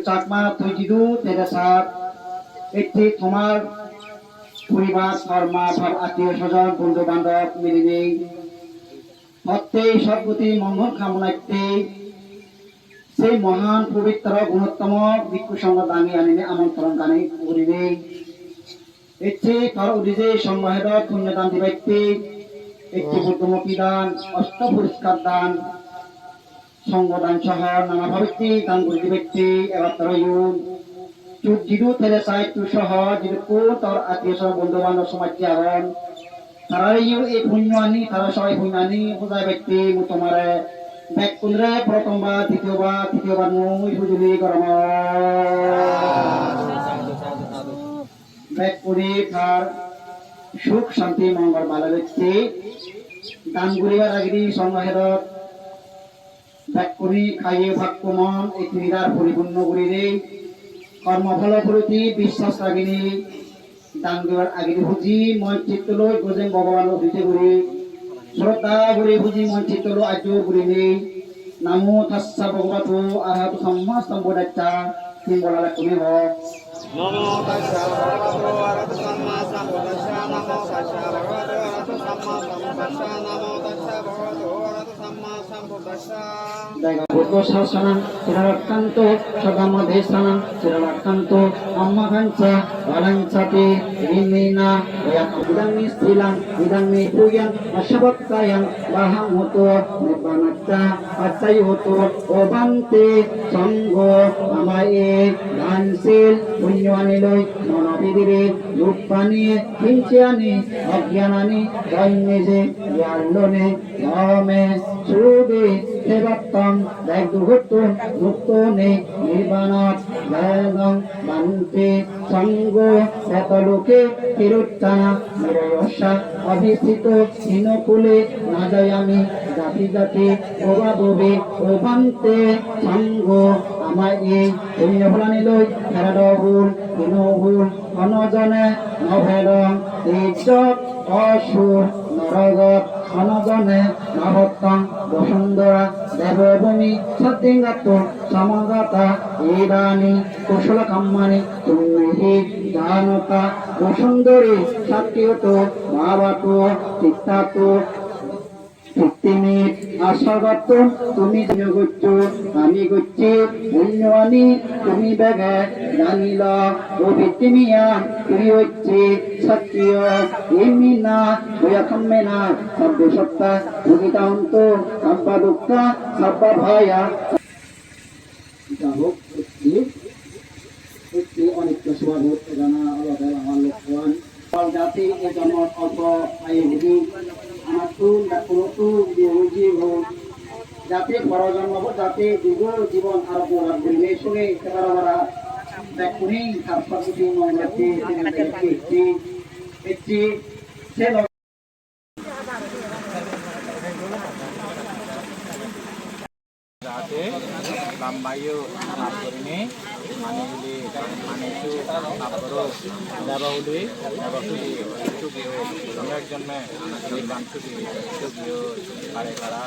চাকমা তুইজিদু তেরেসাত একটি তোমার পরিবার কর্মা সব আত্মীয় স্বজন বন্ধু বান্ধব মিলে নেই প্রত্যেক সদ্গতি মঙ্গল কামনাতে সেই মহান পবিত্র গুণোত্তম ভিক্ষু সংঘ দামি আনিনে আমন্ত্রণ গানে করিবে একটি কর উদিজে সংঘহেদ পুণ্যদান দিবাইতে একটি বুদ্ধমুখী দান অষ্ট পুরস্কার দান সংগদান সহ নানাভাবে দান করিতে ব্যক্তি এবার তরয়ুন জিদু তেরেসাই তু সহ জিদু তোর আত্মীয় বন্ধু বান্ধব সমাজ আহন তারাইও এই পুণ্য আনি তারা সবাই পুণ্য আনি বোঝায় ব্যক্তি তোমারে ব্যাগ কুন্দ্রে প্রথমবার তৃতীয়বার নই সুজুলি গরম ব্যাগ করে তার সুখ শান্তি মঙ্গল ভালো ব্যক্তি দান করিবার আগে সংঘহেদত ব্যাগ করি খাইয়ে ভাগ্য মন এই ক্রীড়ার পরিপূর্ণ করিলে কর্মফল প্রতি বিশ্বাস রাগিনী দান দেওয়ার আগে বুঝি মন চিত্ত লই বোঝেন ভগবান অভিতে করি শ্রদ্ধা করে বুঝি মন চিত্ত লো আজ করি নেই নামো তাস্সা ভগবতো আরহাতু সাম্মা সম্বুদ্ধাচ্চা তিন বলা তুমি হোক নমো তাস্সা ভগবতো আরহাতু সাম্মা সম্বুদ্ধাচ্চা নমো তাস্সা ভগবতো আরহাতু সাম্মা সম্বুদ্ধাচ্চা নমো তাস্সা ভগবতো আরহাতু Samaa সম্বুদ্ধাচ্চা Buddha Sasana, Sirakanto, Sagamade Sana, Sirakanto, Ammakansa, Valansati, Rimina, Idami Silang, Idami Puyan, Ashabakayang, Bahamoto, Nipanata, Atsayoto, Obante, Sango, Amae, Dansil, Punyaniloy, Monabidiri, Lupani, Kinchiani, Agyanani, Dainese, Yallone, Yame, Sudi, Tebatang, Dagduhutun, Muktone, Nibanat, Dagang, Bante, Sango, Setaluke, Kirutana, Mirayosha, Abhisito, Inokule, Nadayami, Jati Jati, Obabobe, Obante, Sango, Amai, Punyablaniloi, Karadahul, Inohul, Anojane, Novedang, Ijok, Ashur, Naragat, Anojane, Nahotang, Bosundara, Devabhumi, Satyangata, Samagata, Edani, Kushla Kammani, Tumihi, Janata, Bosundari, Satyato, Bhavato, Chittato, Tittimi, Asagato, Tumi Yoguchu, Ami Guchi, Unyani, Tumi Bega, Danila, Obitimiya, Tuyuchi, Satya, Imina, Buyakamena, Sabdushatta, Bugitanto, Sabba Dukka, Sabba Bhaya. Jahok, Ukti, Onik Yaswadut, Egana, Allah Dalam Lokwan, Paljati, Egamot, Oto, Ayuhudi, Anakun, Dakulotu, Diuji, Jati, Parajanmabo, Jati, Digo, Jibon, Arabu, Arbile, Sule, Kebaravara, Dakuni, Karpasuti, Mongati, Eti, Selo. Jati, Lambayu, Napurini, Manili, Manisu, Napuru, Dabahuli, Dabahuli, Tugio, Samek Janme, Bansuti, Tugio, Parekara,